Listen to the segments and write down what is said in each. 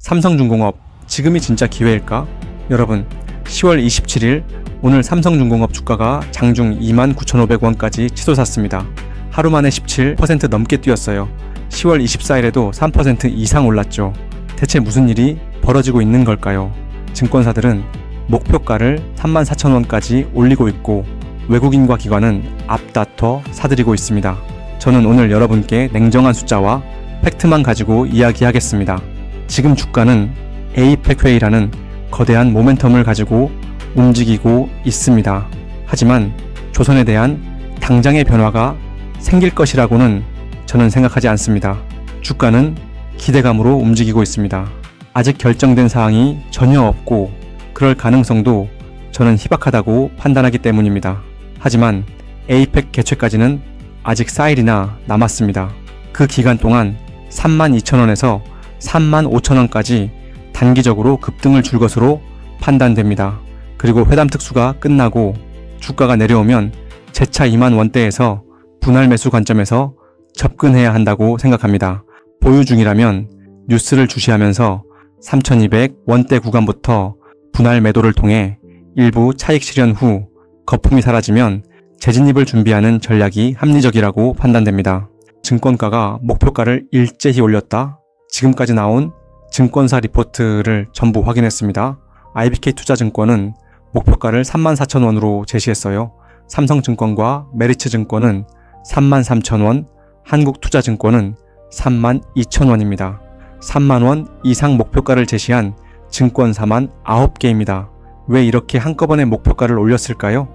삼성중공업, 지금이 진짜 기회일까? 여러분, 10월 27일 오늘 삼성중공업 주가가 장중 29,500원까지 치솟았습니다. 하루 만에 17% 넘게 뛰었어요. 10월 24일에도 3% 이상 올랐죠. 대체 무슨 일이 벌어지고 있는 걸까요? 증권사들은 목표가를 34,000원까지 올리고 있고 외국인과 기관은 앞다퉈 사들이고 있습니다. 저는 오늘 여러분께 냉정한 숫자와 팩트만 가지고 이야기하겠습니다. 지금 주가는 에이펙 회의라는 거대한 모멘텀을 가지고 움직이고 있습니다. 하지만 조선에 대한 당장의 변화가 생길 것이라고는 저는 생각하지 않습니다. 주가는 기대감으로 움직이고 있습니다. 아직 결정된 사항이 전혀 없고 그럴 가능성도 저는 희박하다고 판단하기 때문입니다. 하지만 에이펙 개최까지는 아직 4일이나 남았습니다. 그 기간 동안 32,000원에서 35,000원까지 단기적으로 급등을 줄 것으로 판단됩니다. 그리고 회담 특수가 끝나고 주가가 내려오면 재차 20,000원대에서 분할 매수 관점에서 접근해야 한다고 생각합니다. 보유 중이라면 뉴스를 주시하면서 3,200원대 구간부터 분할 매도를 통해 일부 차익 실현 후 거품이 사라지면 재진입을 준비하는 전략이 합리적이라고 판단됩니다. 증권가가 목표가를 일제히 올렸다? 지금까지 나온 증권사 리포트를 전부 확인했습니다. IBK투자증권은 목표가를 34,000원으로 제시했어요. 삼성증권과 메리츠증권은 33,000원, 한국투자증권은 32,000원입니다. 30,000원 이상 목표가를 제시한 증권사만 9개입니다. 왜 이렇게 한꺼번에 목표가를 올렸을까요?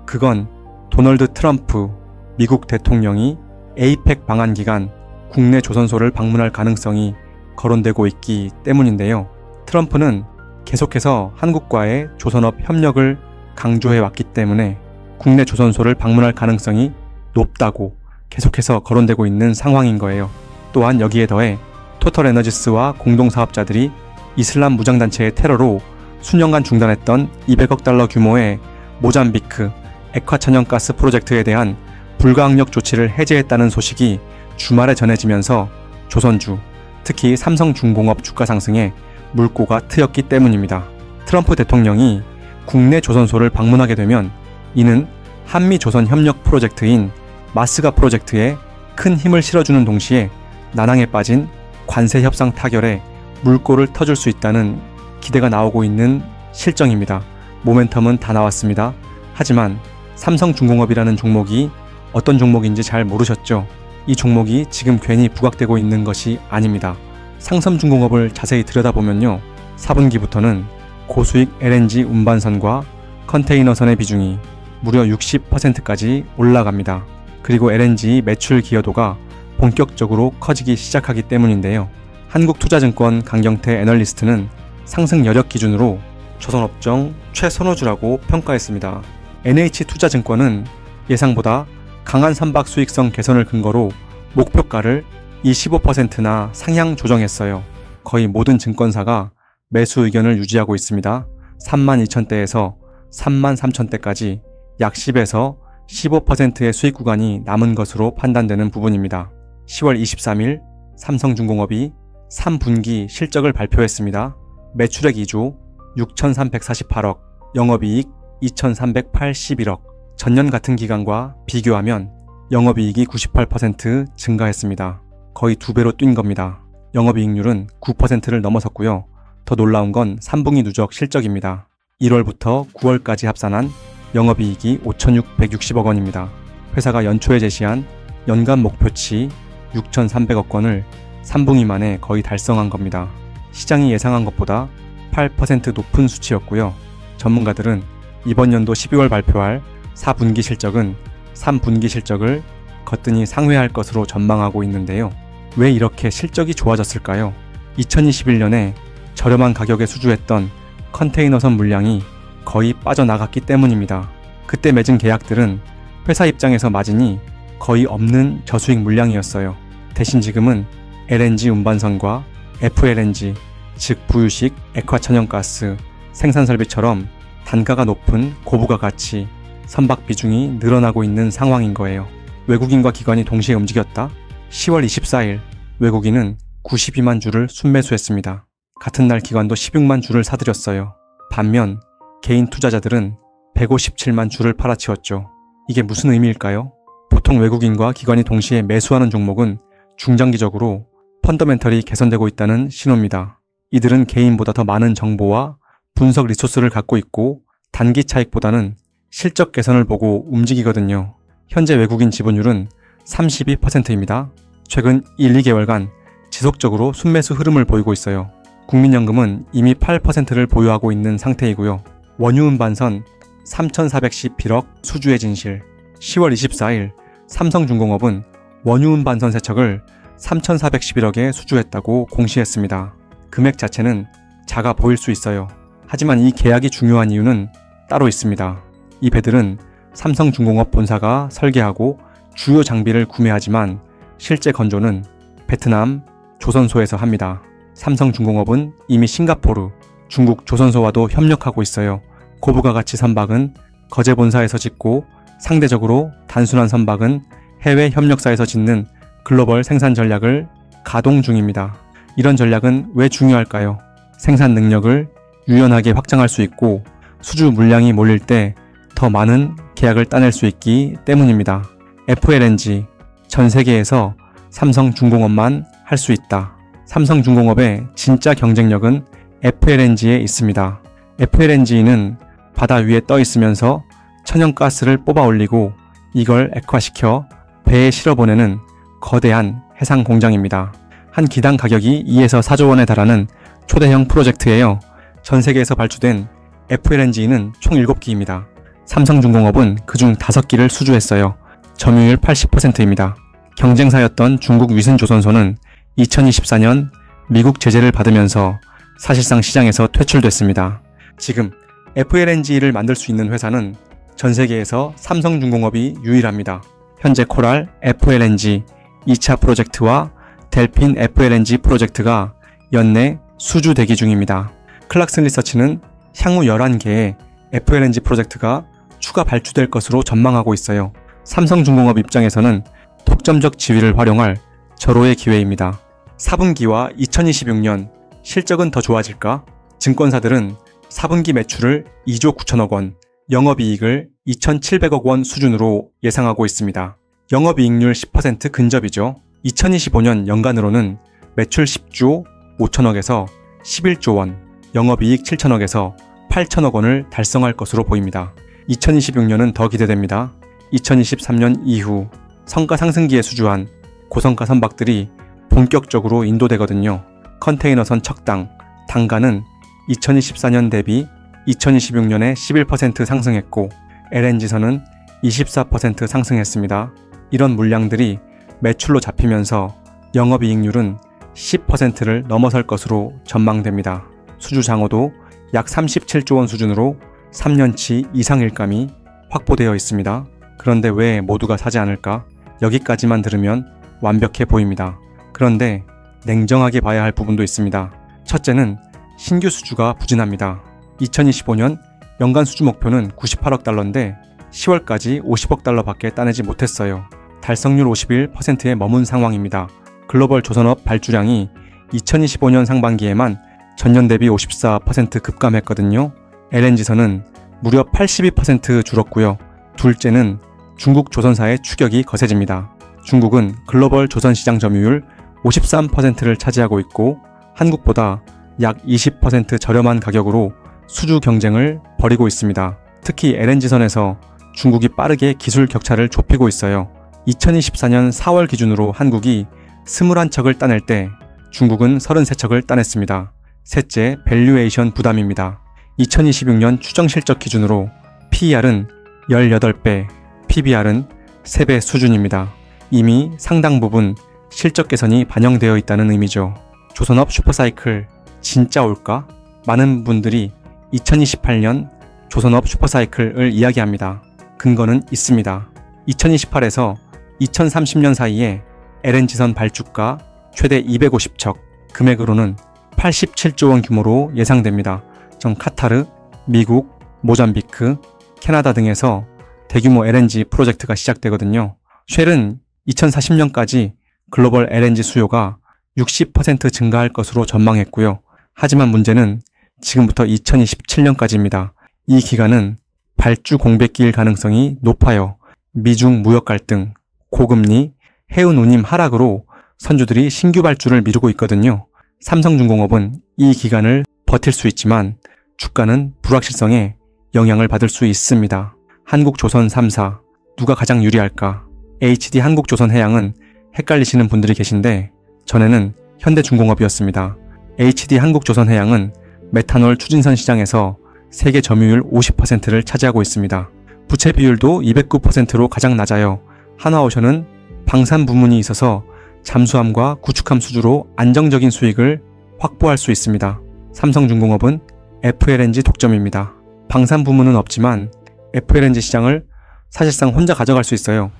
그건 도널드 트럼프 미국 대통령이 에이펙 방한 기간 국내 조선소를 방문할 가능성이 거론되고 있기 때문인데요. 트럼프는 계속해서 한국과의 조선업 협력을 강조해왔기 때문에 국내 조선소를 방문할 가능성이 높다고 계속해서 거론되고 있는 상황인 거예요. 또한 여기에 더해 토털에너지스와 공동사업자들이 이슬람 무장단체의 테러로 수년간 중단했던 200억 달러 규모의 모잠비크 액화천연가스 프로젝트에 대한 불가항력 조치를 해제했다는 소식이 주말에 전해지면서 조선주, 특히 삼성중공업 주가 상승에 물꼬가 트였기 때문입니다. 트럼프 대통령이 국내 조선소를 방문하게 되면 이는 한미-조선 협력 프로젝트인 마스가 프로젝트에 큰 힘을 실어주는 동시에 난항에 빠진 관세 협상 타결에 물꼬를 터줄 수 있다는 기대가 나오고 있는 실정입니다. 모멘텀은 다 나왔습니다. 하지만 삼성중공업이라는 종목이 어떤 종목인지 잘 모르셨죠? 이 종목이 지금 괜히 부각되고 있는 것이 아닙니다. 삼성중공업을 자세히 들여다보면요. 4분기부터는 고수익 LNG 운반선과 컨테이너선의 비중이 무려 60%까지 올라갑니다. 그리고 LNG 매출 기여도가 본격적으로 커지기 시작하기 때문인데요. 한국투자증권 강경태 애널리스트는 상승 여력 기준으로 조선업종 최선호주라고 평가했습니다. NH투자증권은 예상보다 강한 선박 수익성 개선을 근거로 목표가를 25%나 상향 조정했어요. 거의 모든 증권사가 매수 의견을 유지하고 있습니다. 32,000대에서 33,000대까지 약 10에서 15%의 수익 구간이 남은 것으로 판단되는 부분입니다. 10월 23일 삼성중공업이 3분기 실적을 발표했습니다. 매출액 2조 6,348억, 영업이익 2,381억, 전년 같은 기간과 비교하면 영업이익이 98% 증가했습니다. 거의 2배로 뛴 겁니다. 영업이익률은 9%를 넘어섰고요. 더 놀라운 건 3분기 누적 실적입니다. 1월부터 9월까지 합산한 영업이익이 5,660억 원입니다. 회사가 연초에 제시한 연간 목표치 6,300억 원을 3분기 만에 거의 달성한 겁니다. 시장이 예상한 것보다 8% 높은 수치였고요. 전문가들은 이번 연도 12월 발표할 4분기 실적은 3분기 실적을 거뜬히 상회할 것으로 전망하고 있는데요. 왜 이렇게 실적이 좋아졌을까요? 2021년에 저렴한 가격에 수주했던 컨테이너선 물량이 거의 빠져나갔기 때문입니다. 그때 맺은 계약들은 회사 입장에서 마진이 거의 없는 저수익 물량이었어요. 대신 지금은 LNG 운반선과 FLNG, 즉 부유식 액화천연가스 생산 설비처럼 단가가 높은 고부가 가치, 선박 비중이 늘어나고 있는 상황인 거예요. 외국인과 기관이 동시에 움직였다? 10월 24일 외국인은 92만 주를 순매수했습니다. 같은 날 기관도 16만 주를 사들였어요. 반면 개인 투자자들은 157만 주를 팔아치웠죠. 이게 무슨 의미일까요? 보통 외국인과 기관이 동시에 매수하는 종목은 중장기적으로 펀더멘털이 개선되고 있다는 신호입니다. 이들은 개인보다 더 많은 정보와 분석 리소스를 갖고 있고 단기 차익보다는 실적 개선을 보고 움직이거든요. 현재 외국인 지분율은 32%입니다. 최근 1, 2개월간 지속적으로 순매수 흐름을 보이고 있어요. 국민연금은 이미 8%를 보유하고 있는 상태이고요. 원유은 반선 3,411억 수주의 진실. 10월 24일 삼성중공업은 원유은 반선 세척을 3,411억에 수주했다고 공시했습니다. 금액 자체는 작아 보일 수 있어요. 하지만 이 계약이 중요한 이유는 따로 있습니다. 이 배들은 삼성중공업 본사가 설계하고 주요 장비를 구매하지만 실제 건조는 베트남 조선소에서 합니다. 삼성중공업은 이미 싱가포르, 중국 조선소와도 협력하고 있어요. 고부가 가치 선박은 거제 본사에서 짓고 상대적으로 단순한 선박은 해외 협력사에서 짓는 글로벌 생산 전략을 가동 중입니다. 이런 전략은 왜 중요할까요? 생산 능력을 유연하게 확장할 수 있고 수주 물량이 몰릴 때 더 많은 계약을 따낼 수 있기 때문입니다. FLNG, 전 세계에서 삼성중공업만 할 수 있다. 삼성중공업의 진짜 경쟁력은 FLNG에 있습니다. FLNG는 바다 위에 떠 있으면서 천연가스를 뽑아 올리고 이걸 액화시켜 배에 실어보내는 거대한 해상 공장입니다. 한 기당 가격이 2에서 4조 원에 달하는 초대형 프로젝트예요. 전 세계에서 발주된 FLNG는 총 7기입니다. 삼성중공업은 그중 5기를 수주했어요. 점유율 80%입니다. 경쟁사였던 중국 위슨조선소는 2024년 미국 제재를 받으면서 사실상 시장에서 퇴출됐습니다. 지금 FLNG를 만들 수 있는 회사는 전 세계에서 삼성중공업이 유일합니다. 현재 코랄 FLNG 2차 프로젝트와 델핀 FLNG 프로젝트가 연내 수주 대기 중입니다. 클락슨 리서치는 향후 11개의 FLNG 프로젝트가 추가 발주될 것으로 전망하고 있어요. 삼성중공업 입장에서는 독점적 지위를 활용할 절호의 기회입니다. 4분기와 2026년 실적은 더 좋아질까? 증권사들은 4분기 매출을 2조 9천억 원, 영업이익을 2,700억 원 수준으로 예상하고 있습니다. 영업이익률 10% 근접이죠. 2025년 연간으로는 매출 10조 5천억에서 11조 원, 영업이익 7천억에서 8천억 원을 달성할 것으로 보입니다. 2026년은 더 기대됩니다. 2023년 이후 성가 상승기에 수주한 고성가 선박들이 본격적으로 인도되거든요. 컨테이너선 척당, 단가는 2024년 대비 2026년에 11% 상승했고 LNG선은 24% 상승했습니다. 이런 물량들이 매출로 잡히면서 영업이익률은 10%를 넘어설 것으로 전망됩니다. 수주 장호도 약 37조 원 수준으로 3년치 이상 일감이 확보되어 있습니다. 그런데 왜 모두가 사지 않을까? 여기까지만 들으면 완벽해 보입니다. 그런데 냉정하게 봐야 할 부분도 있습니다. 첫째는 신규 수주가 부진합니다. 2025년 연간 수주 목표는 98억 달러인데 10월까지 50억 달러밖에 따내지 못했어요. 달성률 51%에 머문 상황입니다. 글로벌 조선업 발주량이 2025년 상반기에만 전년 대비 54% 급감했거든요. LNG선은 무려 82% 줄었고요. 둘째는 중국 조선사의 추격이 거세집니다. 중국은 글로벌 조선시장 점유율 53%를 차지하고 있고 한국보다 약 20% 저렴한 가격으로 수주 경쟁을 벌이고 있습니다. 특히 LNG선에서 중국이 빠르게 기술 격차를 좁히고 있어요. 2024년 4월 기준으로 한국이 21척을 따낼 때 중국은 33척을 따냈습니다. 셋째, 밸류에이션 부담입니다. 2026년 추정 실적 기준으로 PER은 18배, PBR은 3배 수준입니다. 이미 상당 부분 실적 개선이 반영되어 있다는 의미죠. 조선업 슈퍼사이클 진짜 올까? 많은 분들이 2028년 조선업 슈퍼사이클을 이야기합니다. 근거는 있습니다. 2028에서 2030년 사이에 LNG선 발주가 최대 250척, 금액으로는 87조 원 규모로 예상됩니다. 전 카타르, 미국, 모잠비크, 캐나다 등에서 대규모 LNG 프로젝트가 시작되거든요. 쉘은 2040년까지 글로벌 LNG 수요가 60% 증가할 것으로 전망했고요. 하지만 문제는 지금부터 2027년까지입니다. 이 기간은 발주 공백기일 가능성이 높아요. 미중 무역 갈등, 고금리, 해운 운임 하락으로 선주들이 신규 발주를 미루고 있거든요. 삼성중공업은 이 기간을 버틸 수 있지만 주가는 불확실성에 영향을 받을 수 있습니다. 한국조선 3사, 누가 가장 유리할까? HD 한국조선해양은 헷갈리시는 분들이 계신데 전에는 현대중공업이었습니다. HD 한국조선해양은 메탄올 추진선 시장에서 세계 점유율 50%를 차지하고 있습니다. 부채 비율도 209%로 가장 낮아요. 한화오션은 방산 부문이 있어서 잠수함과 구축함 수주로 안정적인 수익을 확보할 수 있습니다. 삼성중공업은 FLNG 독점입니다. 방산 부문은 없지만 FLNG 시장을 사실상 혼자 가져갈 수 있어요.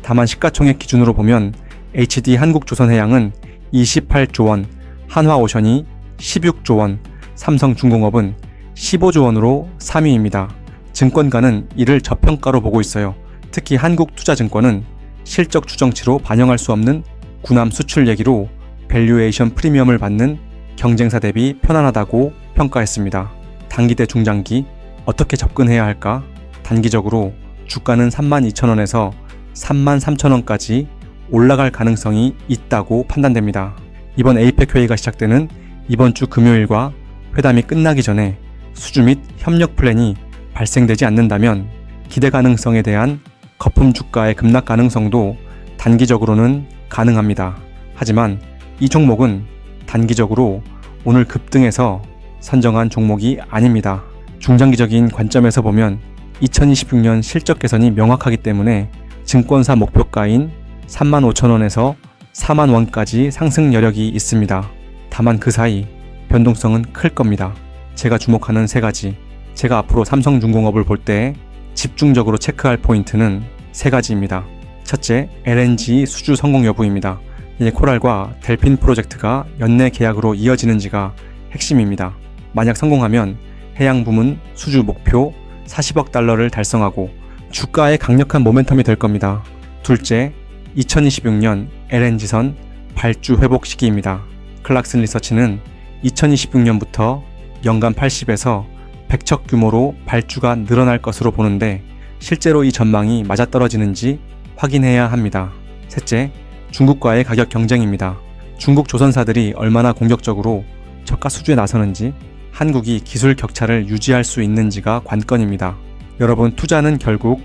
다만 시가총액 기준으로 보면 HD 한국조선해양은 28조 원, 한화오션이 16조 원, 삼성중공업은 15조 원으로 3위입니다. 증권가는 이를 저평가로 보고 있어요. 특히 한국투자증권은 실적 추정치로 반영할 수 없는 군함 수출 얘기로 밸류에이션 프리미엄을 받는 경쟁사 대비 편안하다고 평가했습니다. 단기 대 중장기 어떻게 접근해야 할까? 단기적으로 주가는 32,000원에서 33,000원까지 올라갈 가능성이 있다고 판단됩니다. 이번 에이펙 회의가 시작되는 이번 주 금요일과 회담이 끝나기 전에 수주 및 협력 플랜이 발생되지 않는다면 기대 가능성에 대한 거품 주가의 급락 가능성도 단기적으로는 가능합니다. 하지만 이 종목은 단기적으로 오늘 급등해서 선정한 종목이 아닙니다. 중장기적인 관점에서 보면 2026년 실적 개선이 명확하기 때문에 증권사 목표가인 35,000원에서 40,000원까지 상승 여력이 있습니다. 다만 그 사이 변동성은 클 겁니다. 제가 주목하는 3가지, 제가 앞으로 삼성중공업을 볼 때 집중적으로 체크할 포인트는 3가지입니다. 첫째, LNG 수주 성공 여부입니다. 이제 코랄과 델핀 프로젝트가 연내 계약으로 이어지는지가 핵심입니다. 만약 성공하면 해양 부문 수주 목표 40억 달러를 달성하고 주가의 강력한 모멘텀이 될 겁니다. 둘째, 2026년 LNG선 발주 회복 시기입니다. 클락슨 리서치는 2026년부터 연간 80에서 100척 규모로 발주가 늘어날 것으로 보는데 실제로 이 전망이 맞아떨어지는지 확인해야 합니다. 셋째, 중국과의 가격 경쟁입니다. 중국 조선사들이 얼마나 공격적으로 저가 수주에 나서는지, 한국이 기술 격차를 유지할 수 있는지가 관건입니다. 여러분, 투자는 결국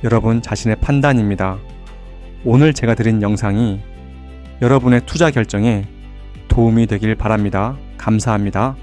여러분 자신의 판단입니다. 오늘 제가 드린 영상이 여러분의 투자 결정에 도움이 되길 바랍니다. 감사합니다.